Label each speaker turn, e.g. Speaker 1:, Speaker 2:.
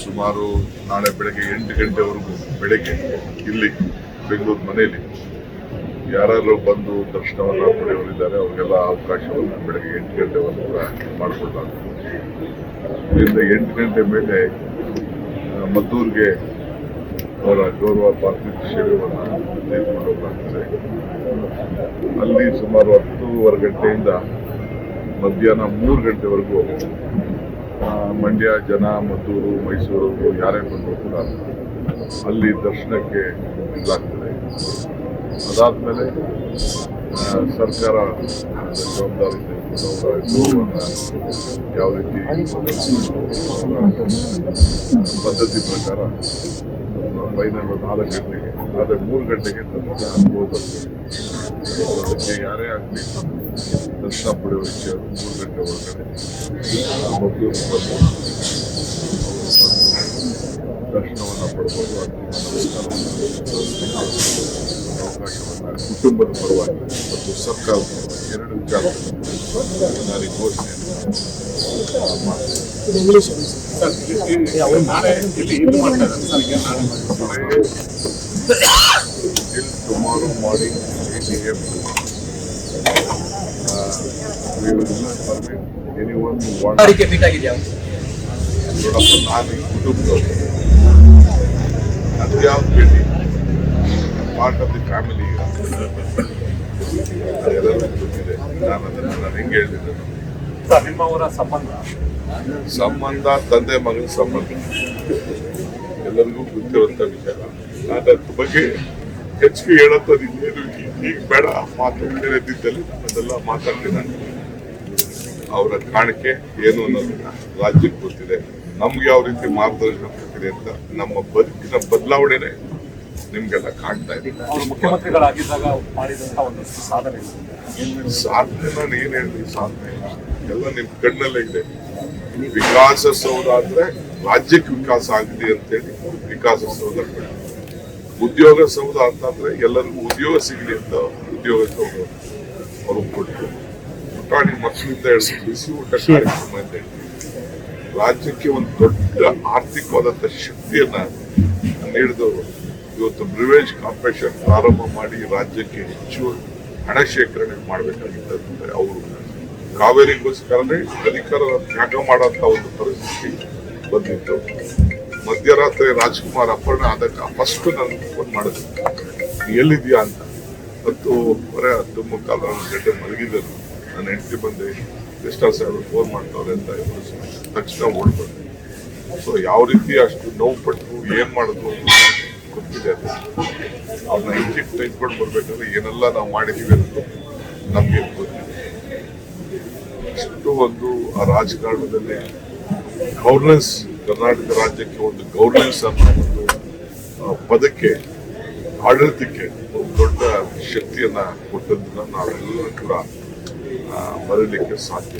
Speaker 1: ಸುಮಾರು ನಾಳೆ ಬೆಳಗ್ಗೆ 8 ಗಂಟೆವರೆಗೂ ಬೆಳಗ್ಗೆ ಇಲ್ಲಿ ಬೆಂಗಳೂರು ಮನೆಯಲ್ಲಿ ಯಾರು ಬಂದು ದರ್ಶನವನ್ನು ಪಡೆಯವರಿದ್ದಾರೆ ಅವರಿಗೆಲ್ಲ ಅವಕಾಶವನ್ನು ಬೆಳಗ್ಗೆ 8 ಗಂಟೆವರೆಗೂ ಮಾಡಿಕೊಡಲಾಗ್ತದೆ. ಇದರಿಂದ 8 ಗಂಟೆ ಮೇಲೆ ಮದ್ದೂರಿಗೆ ಅವರ ಗೌರವ ಪಾರ್ಥಿವ ಶರೀರವನ್ನು ತೆಗೆದುಕೊಂಡು ಹೋಗಲಾಗ್ತದೆ. ಅಲ್ಲಿ ಸುಮಾರು 10:15 ಗಂಟೆಯಿಂದ ಮಧ್ಯಾಹ್ನ 3 ಗಂಟೆವರೆಗೂ ಮಂಡ್ಯ ಜನ, ಮದ್ದೂರು, ಮೈಸೂರು ಯಾರೇ ಬಂದರೂ ಕೂಡ ಅಲ್ಲಿ ದರ್ಶನಕ್ಕೆ ಇದಾಗ್ತದೆ. ಅದಾದಮೇಲೆ ಸರ್ಕಾರ ಜವಾಬ್ದಾರಿ ಯಾವ ರೀತಿ ಪದ್ಧತಿ ಪ್ರಕಾರ ಫೈನಲ್ 4 ಗಂಟೆಗೆ ಆದರೆ 3 ಗಂಟೆಗೆ ದರ್ಶನ ಹೋಗುತ್ತೆ. ಅದಕ್ಕೆ ಯಾರೇ ಆಗಲಿ ದರ್ಶನ ಪಡೆಯುವ ವಿಷಯರು 3 ಗಂಟೆ ಒಳಗಡೆ ಮದ್ದೂರು ಬಂದು ದರ್ಶನವನ್ನು ಪಡೆದು ಅಂತಿಮ ಅವಕಾಶವನ್ನು ಕುಟುಂಬದ ಪರವಾಗಿ ಮತ್ತು ಸರ್ಕಾರದ ಪರವಾಗಿ 2 ವಿಚಾರದಲ್ಲಿ ನಾನು ಈ ಘೋಷಣೆಯನ್ನು tomorrow morning 8 AM we will permit anyone who wants ನಾನು ಈ ಕುಟುಂಬದವರು ಅದ್ಯಾವ ಭೇಟಿ ಪಾರ್ಟ್ ಆಫ್ ದಿ ಫ್ಯಾಮಿಲಿ ಎಲ್ಲರಿಗೂ ಗೊತ್ತಿದೆ. ನಾನು ಅದನ್ನು ಹೆಂಗೆ ಹೇಳಿದ್ದೆ,
Speaker 2: ನಿಮ್ಮವರ ಸಂಬಂಧ
Speaker 1: ತಂದೆ ಮಗನ ಸಂಬಂಧ ಎಲ್ಲರಿಗೂ ಗೊತ್ತಿರುವಂತ ವಿಚಾರ. ನಾನು ಅದ್ರ ಬಗ್ಗೆ ಹೆಚ್ಚಿಗೆ ಹೇಳತ್ತದ ಇನ್ನೇನು ಈಗ ಬೇಡ, ಮಾತಾಡ್ತಿದ್ದಲ್ಲಿ ಅದೆಲ್ಲ ಮಾತಾಡ್ತೀನಿ. ನಾನು ಅವರ ಕಾಣಿಕೆ ಏನು ಅನ್ನೋದನ್ನ ರಾಜ್ಯಕ್ಕೆ ಗೊತ್ತಿದೆ, ನಮ್ಗೆ ಯಾವ ರೀತಿ ಮಾರ್ಗದರ್ಶನ ಕೊಟ್ಟಿದೆ ಅಂತ ನಮ್ಮ ಬದುಕಿನ ಬದಲಾವಣೆನೆ ನಿಮ್ಗೆಲ್ಲ ಕಾಣ್ತಾ ಇದೆ.
Speaker 2: ಮುಖ್ಯಮಂತ್ರಿಗಳಾಗಿದ್ದಾಗ ಮಾಡಿದಂತ ಒಂದು ಸಾಧನೆ
Speaker 1: ನಾನು ಏನ್ ಹೇಳಿದ್ವಿ, ಸಾಧನೆ ಎಲ್ಲ ನಿಮ್ ಕಣ್ಣಲ್ಲೇ ಇದೆ. ವಿಕಾಸಸೌಧ ಅಂದ್ರೆ ರಾಜ್ಯಕ್ಕೆ ವಿಕಾಸ ಆಗಿದೆ ಅಂತೇಳಿ ವಿಕಾಸಸೌಧ. ಉದ್ಯೋಗ ಸೌಧ ಅಂತಂದ್ರೆ ಎಲ್ಲರಿಗೂ ಉದ್ಯೋಗ ಸಿಗಲಿ ಅಂತ ಉದ್ಯೋಗ ಸೌಧ ಅವರು ಕೊಟ್ಟು ಪುಟಾಣಿ ಮಕ್ಕಳಿಂದ ಬಿಸಿ ಊಟ ಕಾರ್ಯಕ್ರಮ ಅಂತ ಹೇಳಿ ರಾಜ್ಯಕ್ಕೆ ಒಂದು ದೊಡ್ಡ ಆರ್ಥಿಕವಾದಂತ ಶಕ್ತಿಯನ್ನ ನೀಡಿದವರು. ಇವತ್ತು ಬ್ರಿವೇಜ್ ಕಾರ್ಪೊರೇಷನ್ ಪ್ರಾರಂಭ ಮಾಡಿ ರಾಜ್ಯಕ್ಕೆ ಹೆಚ್ಚು ಹಣ ಶೇಖರಣೆ ಮಾಡಬೇಕಾಗಿದ್ದಂತೆ ಅವರು ಕಾವೇರಿಗೋಸ್ಕರನೇ ಅಧಿಕಾರ ತ್ಯಾಗ ಮಾಡೋಂಥ ಒಂದು ಪರಿಸ್ಥಿತಿ ಬಂದಿತ್ತು. ಮಧ್ಯರಾತ್ರಿ ರಾಜ್ಕುಮಾರ್ ಅಪಹರಣ ಆದಾಗ ಫಸ್ಟ್ ನಾನು ಫೋನ್ ಮಾಡಿದ್ರು, ಎಲ್ಲಿದ್ಯಾ ಅಂತ. 10:30 ಗಂಟೆ ಮಲಗಿದ್ದರು. ನನ್ನ ಹೆಂಡತಿ ಬಂದೆ ಗೆಸ್ಟ್ ಹೌಸ್ ಫೋನ್ ಮಾಡ್ತಾವ್ರೆ ಅಂತ ತಕ್ಷಣ ಓಡ್ ಬಂದೆ. ಸೊ ಯಾವ ರೀತಿ ಅಷ್ಟು ನೋವು ಪಟ್ಟು ಏನ್ ಮಾಡಿದ್ರು ಗೊತ್ತಿದೆ. ಅದು ಅವ್ರನ್ನ ಇಂಜಿಕ್ ತೆಗೆದುಕೊಂಡು ಬರ್ಬೇಕಾದ್ರೆ ಏನೆಲ್ಲ ನಾವು ಮಾಡಿದೀವಿ ಅನ್ನೋದು ನಮ್ಗೆ ಗೊತ್ತಿದೆ. ಅಷ್ಟು ಒಂದು ಆ ರಾಜಕಾರಣದಲ್ಲಿ ಗವರ್ನೆನ್ಸ್, ಕರ್ನಾಟಕ ರಾಜ್ಯಕ್ಕೆ ಒಂದು ಗವರ್ನೆನ್ಸ್ ಅನ್ನೋ ಒಂದು ಪದಕ್ಕೆ, ಆಡಳಿತಕ್ಕೆ ಒಂದು ದೊಡ್ಡ ಶಕ್ತಿಯನ್ನ ಕೊಟ್ಟದನ್ನ ನಾವೆಲ್ಲರೂ ಕೂಡ ಮರೀಲಿಕ್ಕೆ ಸಾಧ್ಯ.